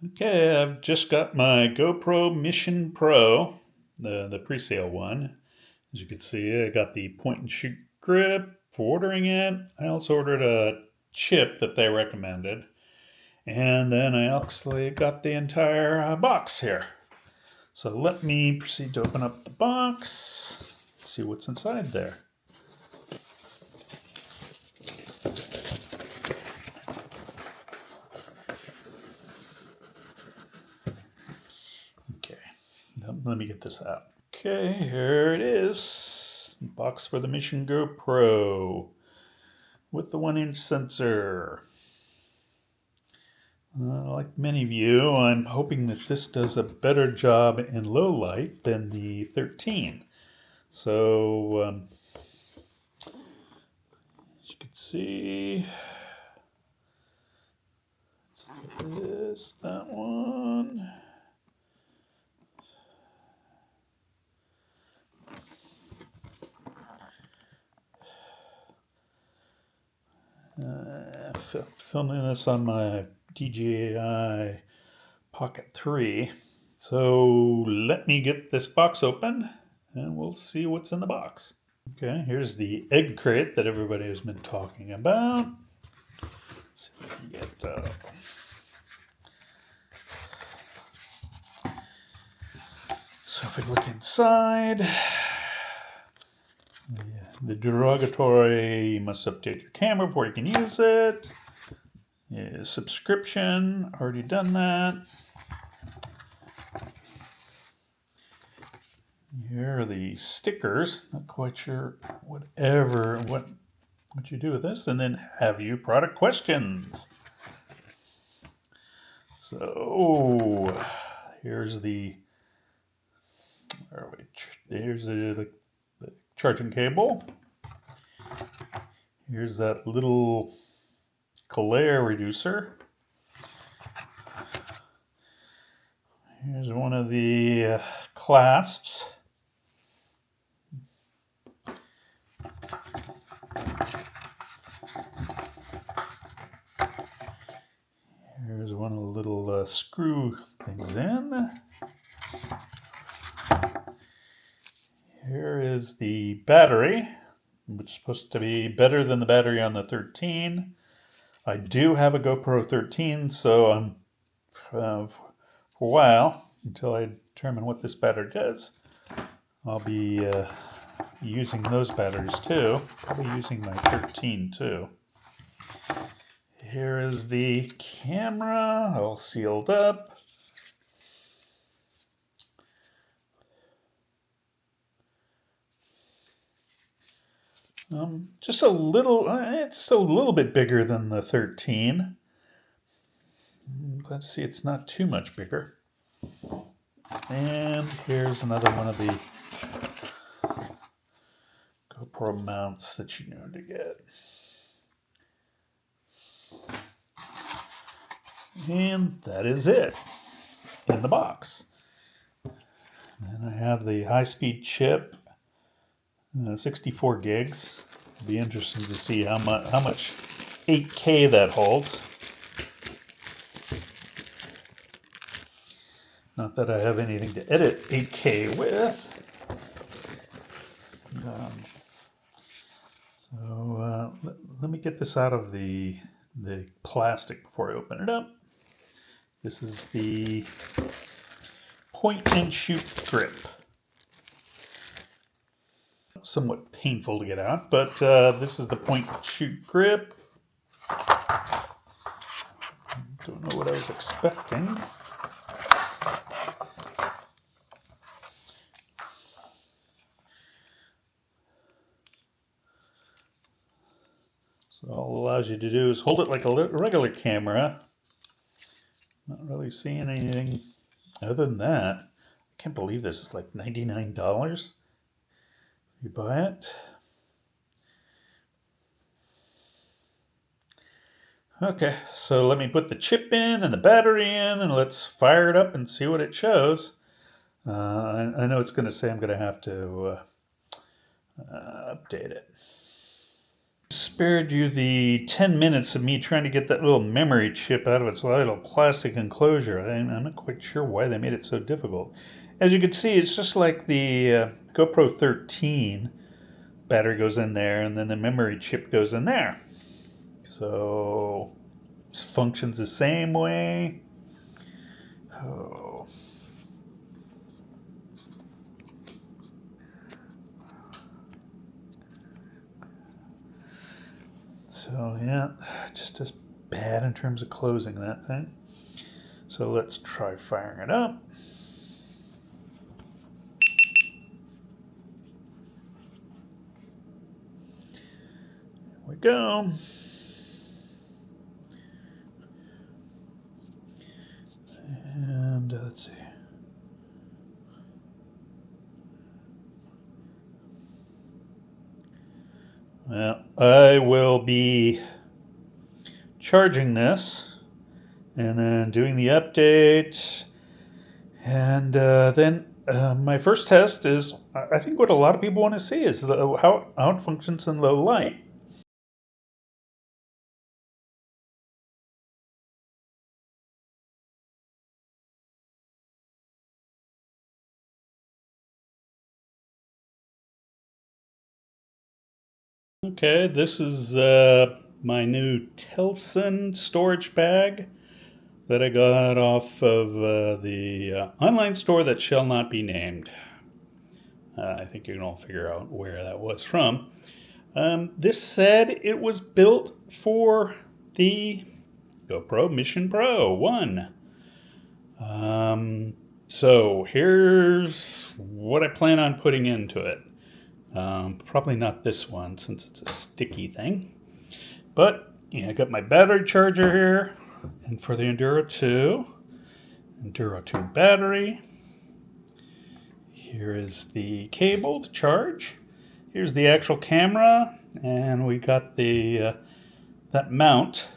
Okay, I've just got my GoPro Mission Pro, the pre-sale one. As you can see, I got the point and shoot grip for ordering it. I also ordered a chip that they recommended. And then I actually got the entire box here. So let me proceed to open up the box, see what's inside there. Okay, let me get this out. Okay, here it is. Box for the Mission GoPro with the 1-inch sensor. Like many of you, I'm hoping that this does a better job in low light than the 13. So, as you can see, this, that one. Filming this on my DJI Pocket 3. So let me get this box open and we'll see what's in the box. Okay, here's the egg crate that everybody has been talking about. Let's see if we can get so if we look inside, the derogatory, you must update your camera before you can use it. Yeah, subscription, already done that. Here are the stickers. Not quite sure what you do with this. And then have you product questions. So here's the the charging cable. Here's that little glare reducer. Here's one of the clasps. Here's one of the little screw things in. Here is the battery, which is supposed to be better than the battery on the 13. I do have a GoPro 13, so I'm for a while, until I determine what this battery does, I'll be using those batteries too. Probably using my 13 too. Here is the camera, all sealed up. Just a little, it's a little bit bigger than the 13. I'm glad to see it's not too much bigger. And here's another one of the GoPro mounts that you know to get. And that is it in the box. And I have the high-speed chip, 64 gigs. It'll be interesting to see how much 8K that holds. Not that I have anything to edit 8K with. Let me get this out of the plastic before I open it up. This is the point and shoot grip. Somewhat painful to get out, but this is the point and shoot grip. Don't know what I was expecting. So all it allows you to do is hold it like a regular camera. Not really seeing anything other than that. I can't believe this is like $99. You buy it. Okay, so let me put the chip in and the battery in and let's fire it up and see what it shows. I know it's going to say I'm going to have to update it. Spared you the 10 minutes of me trying to get that little memory chip out of its little plastic enclosure. I'm not quite sure why they made it so difficult. As you can see, it's just like the GoPro 13. Battery goes in there, and then the memory chip goes in there. So it functions the same way. Oh. So yeah, just as bad in terms of closing that thing. So let's try firing it up. Here we go. And let's see. Well, I will be charging this and then doing the update. And then my first test is, I think what a lot of people want to see is how it functions in low light. Okay, this is my new Telesin storage bag that I got off of the online store that shall not be named. I think you can all figure out where that was from. This said it was built for the GoPro Mission Pro 1. So here's what I plan on putting into it. Probably not this one since it's a sticky thing. But yeah, I got my battery charger here, and for the Enduro 2 battery. Here is the cable to charge. Here's the actual camera, and we got the that mount,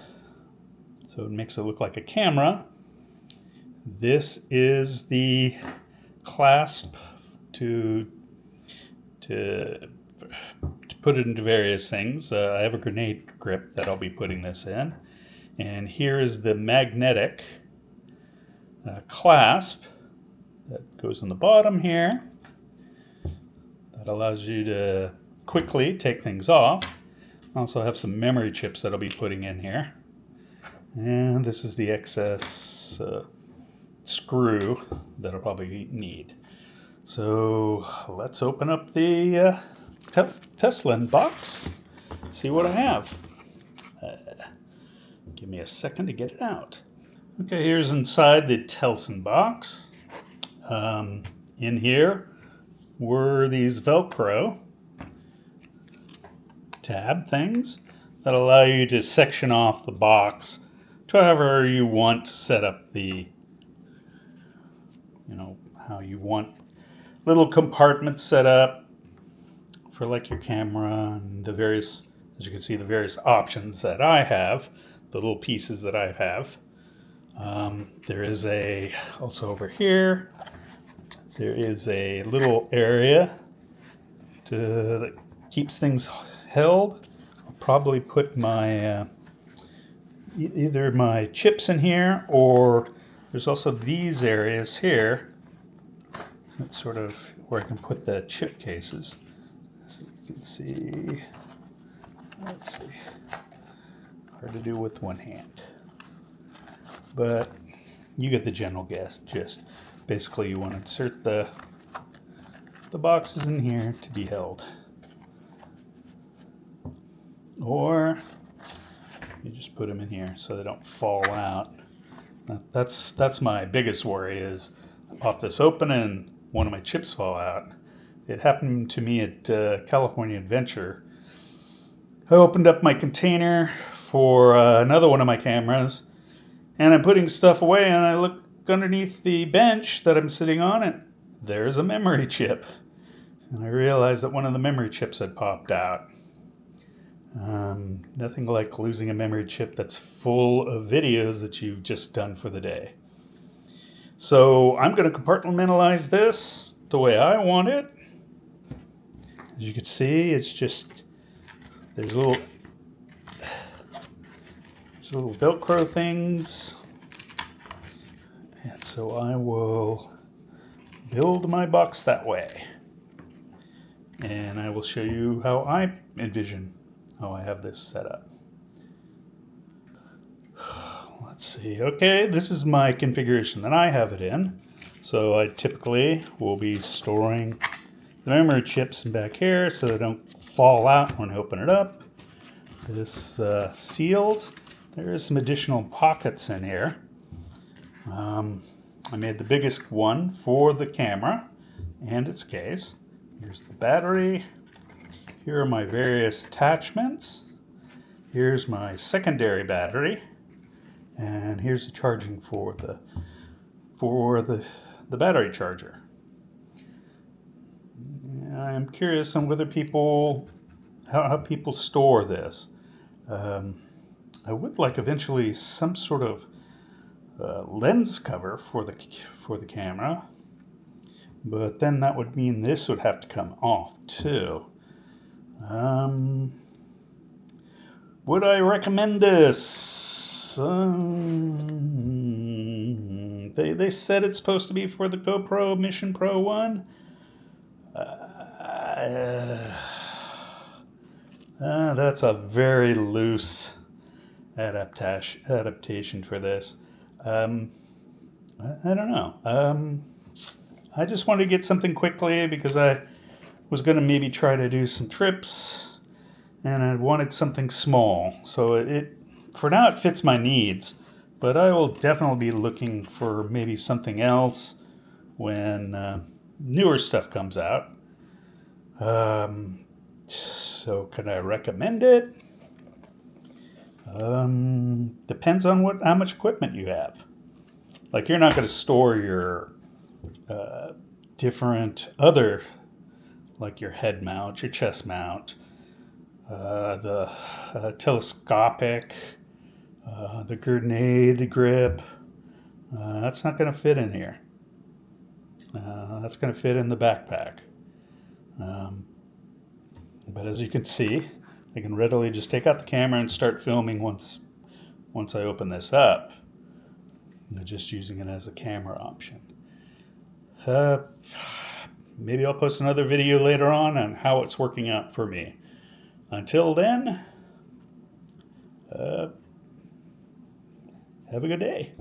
so it makes it look like a camera. This is the clasp to put it into various things. I have a grenade grip that I'll be putting this in. And here is the magnetic clasp that goes on the bottom here. That allows you to quickly take things off. I also have some memory chips that I'll be putting in here. And this is the excess screw that I'll probably need. So let's open up the Telesin box, see what I have. Give me a second to get it out. Okay, here's inside the Telesin box. In here were these Velcro tab things that allow you to section off the box to however you want to set up the, how you want little compartments set up for like your camera and the various, as you can see, the various options that I have, the little pieces that I have. There is also over here, there is a little area that keeps things held. I'll probably put my, either my chips in here, or there's also these areas here. That's sort of where I can put the chip cases. So you can see, let's see, hard to do with one hand. But you get the general gist. Basically, you want to insert the boxes in here to be held. Or you just put them in here so they don't fall out. That's my biggest worry is I pop this open and one of my chips fall out. It happened to me at California Adventure. I opened up my container for another one of my cameras, and I'm putting stuff away, and I look underneath the bench that I'm sitting on, and there's a memory chip. And I realized that one of the memory chips had popped out. Nothing like losing a memory chip that's full of videos that you've just done for the day. So I'm going to compartmentalize this the way I want it. As you can see, it's just, there's little These little Velcro things. And so I will build my box that way. And I will show you how I envision how I have this set up. Let's see. Okay, this is my configuration that I have it in. So I typically will be storing the memory chips in back here so they don't fall out when I open it up. This seals. There is some additional pockets in here. I made the biggest one for the camera and its case. Here's the battery. Here are my various attachments. Here's my secondary battery. And here's the charging for the battery charger. I'm curious on whether how people store this. I would like eventually some sort of lens cover for the camera, but then that would mean this would have to come off too. Would I recommend this? They said it's supposed to be for the GoPro Mission Pro 1. That's a very loose adaptation for this. I don't know. I just wanted to get something quickly because I was going to maybe try to do some trips, and I wanted something small. So for now it fits my needs, but I will definitely be looking for maybe something else when newer stuff comes out. So can I recommend it? Depends on how much equipment you have. Like, you're not going to store your different other, like your head mount, your chest mount, the telescopic, the grenade grip. That's not going to fit in here. That's going to fit in the backpack. But as you can see, I can readily just take out the camera and start filming once I open this up. I'm just using it as a camera option. Maybe I'll post another video later on how it's working out for me. Until then, have a good day.